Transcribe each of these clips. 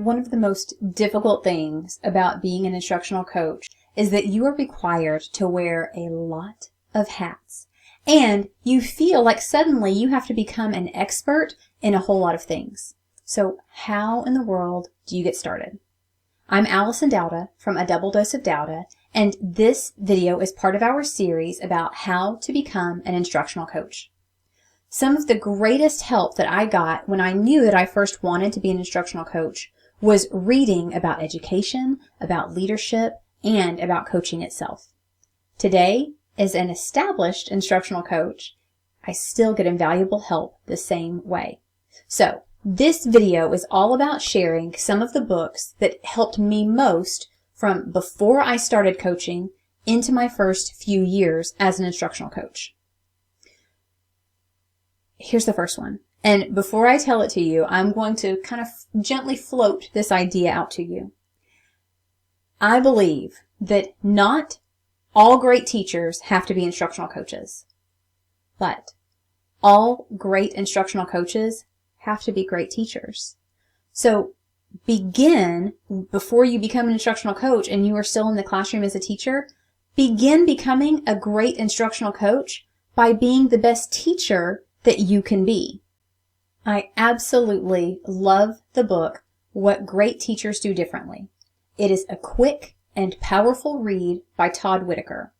one of the most difficult things about being an instructional coach is that you are required to wear a lot of hats. And you feel like suddenly you have to become an expert in a whole lot of things. So how in the world do you get started? I'm Allison Dowda from A Double Dose of Dowda, and this video is part of our series about how to become an instructional coach. Some of the greatest help that I got when I knew that I first wanted to be an instructional coach was reading about education, about leadership, and about coaching itself. Today, as an established instructional coach, I still get invaluable help the same way. So, this video is all about sharing some of the books that helped me most from before I started coaching into my first few years as an instructional coach. Here's the first one. And before I tell it to you, I'm going to kind of gently float this idea out to you. I believe that not all great teachers have to be instructional coaches, but all great instructional coaches have to be great teachers. So begin, before you become an instructional coach and you are still in the classroom as a teacher, begin becoming a great instructional coach by being the best teacher that you can be. I absolutely love the book, What Great Teachers Do Differently. It is a quick and powerful read by Todd Whitaker.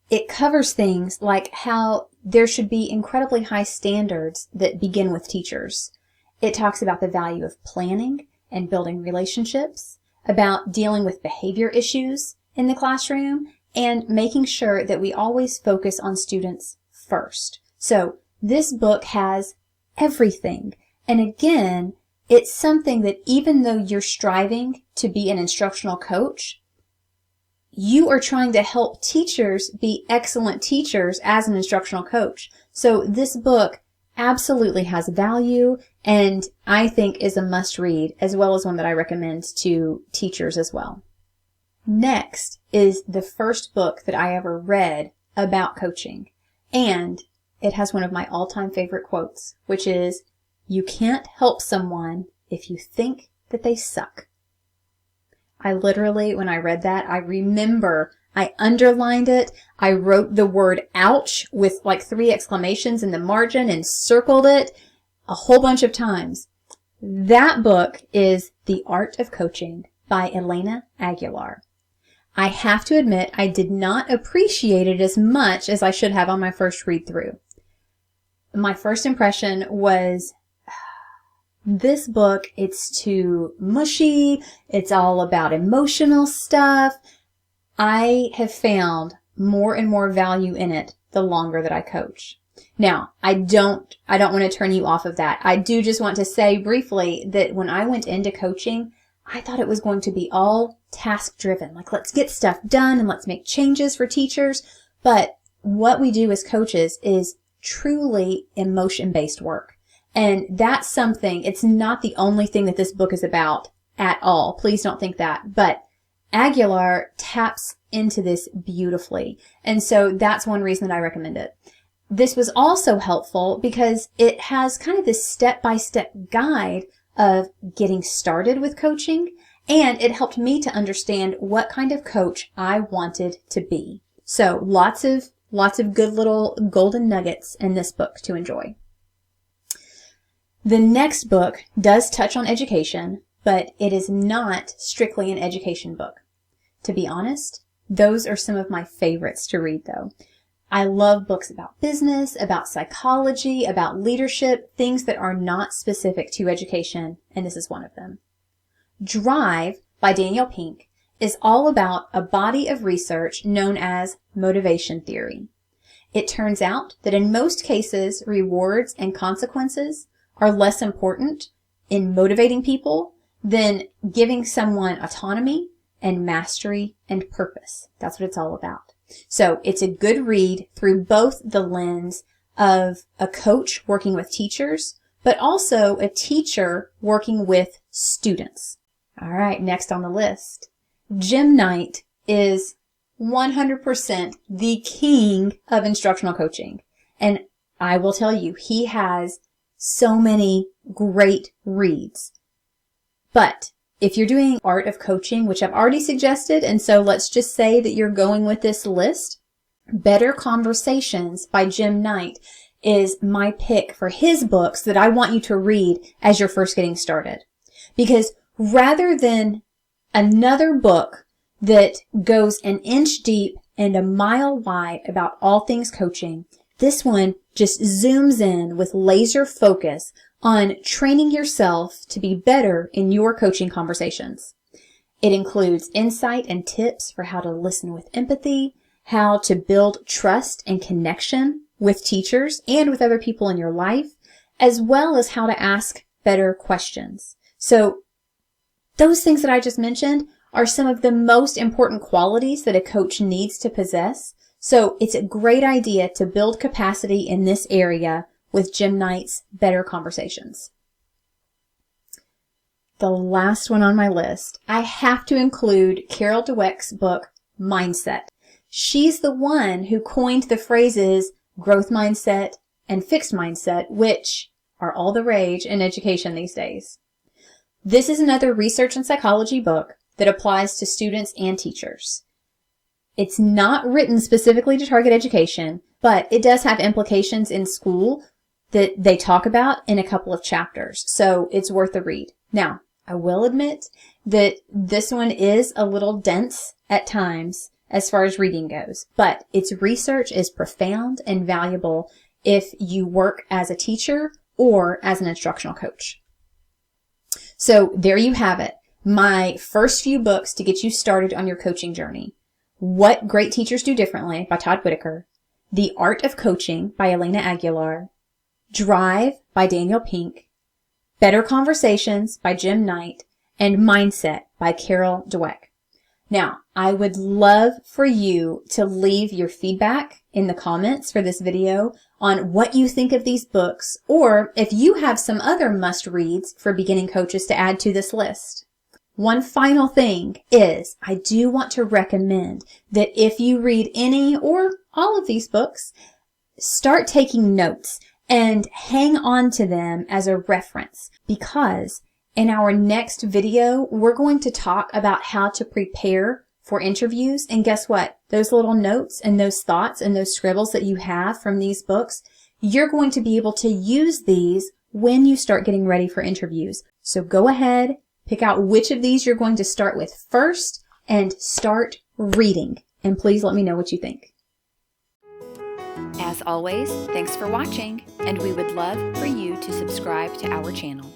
It covers things like how there should be incredibly high standards that begin with teachers. It talks about the value of planning and building relationships, about dealing with behavior issues in the classroom, and making sure that we always focus on students first. So this book has everything. And again, it's something that even though you're striving to be an instructional coach, you are trying to help teachers be excellent teachers as an instructional coach. So this book absolutely has value and I think is a must read, as well as one that I recommend to teachers as well. Next is the first book that I ever read about coaching, and it has one of my all-time favorite quotes, which is, "You can't help someone if you think that they suck." I literally, when I read that, I remember I underlined it. I wrote the word ouch with like 3 exclamations in the margin and circled it a whole bunch of times. That book is The Art of Coaching by Elena Aguilar. I have to admit, I did not appreciate it as much as I should have on my first read through. My first impression was, this book, it's too mushy, it's all about emotional stuff. I have found more and more value in it the longer that I coach. Now, I don't want to turn you off of that. I do just want to say briefly that when I went into coaching, I thought it was going to be all task driven. Like, let's get stuff done and let's make changes for teachers. But what we do as coaches is truly emotion-based work. And that's something, it's not the only thing that this book is about at all. Please don't think that. But Aguilar taps into this beautifully. And so that's one reason that I recommend it. This was also helpful because it has kind of this step-by-step guide of getting started with coaching, and it helped me to understand what kind of coach I wanted to be. So lots of good little golden nuggets in this book to enjoy. The next book does touch on education, but it is not strictly an education book. To be honest, those are some of my favorites to read though. I love books about business, about psychology, about leadership, things that are not specific to education, and this is one of them. Drive by Daniel Pink is all about a body of research known as motivation theory. It turns out that in most cases, rewards and consequences are less important in motivating people than giving someone autonomy and mastery and purpose. That's what it's all about. So it's a good read through both the lens of a coach working with teachers, but also a teacher working with students. All right, next on the list. Jim Knight is 100% the king of instructional coaching. And I will tell you, he has so many great reads. But if you're doing Art of Coaching, which I've already suggested, and so let's just say that you're going with this list, Better Conversations by Jim Knight is my pick for his books that I want you to read as you're first getting started. Because rather than another book that goes an inch deep and a mile wide about all things coaching, this one just zooms in with laser focus on training yourself to be better in your coaching conversations. It includes insight and tips for how to listen with empathy, how to build trust and connection with teachers and with other people in your life, as well as how to ask better questions. So those things that I just mentioned are some of the most important qualities that a coach needs to possess. So it's a great idea to build capacity in this area with Jim Knight's Better Conversations. The last one on my list, I have to include Carol Dweck's book, Mindset. She's the one who coined the phrases growth mindset and fixed mindset, which are all the rage in education these days. This is another research and psychology book that applies to students and teachers. It's not written specifically to target education, but it does have implications in school that they talk about in a couple of chapters, so it's worth a read. Now, I will admit that this one is a little dense at times as far as reading goes, but its research is profound and valuable if you work as a teacher or as an instructional coach. So there you have it. My first few books to get you started on your coaching journey. What Great Teachers Do Differently by Todd Whitaker, The Art of Coaching by Elena Aguilar, Drive by Daniel Pink, Better Conversations by Jim Knight, and Mindset by Carol Dweck. Now, I would love for you to leave your feedback in the comments for this video on what you think of these books, or if you have some other must-reads for beginning coaches to add to this list. One final thing is I do want to recommend that if you read any or all of these books, start taking notes and hang on to them as a reference, because in our next video, we're going to talk about how to prepare for interviews. And guess what? Those little notes and those thoughts and those scribbles that you have from these books, you're going to be able to use these when you start getting ready for interviews. So go ahead, pick out which of these you're going to start with first and start reading. And please let me know what you think. As always, thanks for watching, and we would love for you to subscribe to our channel.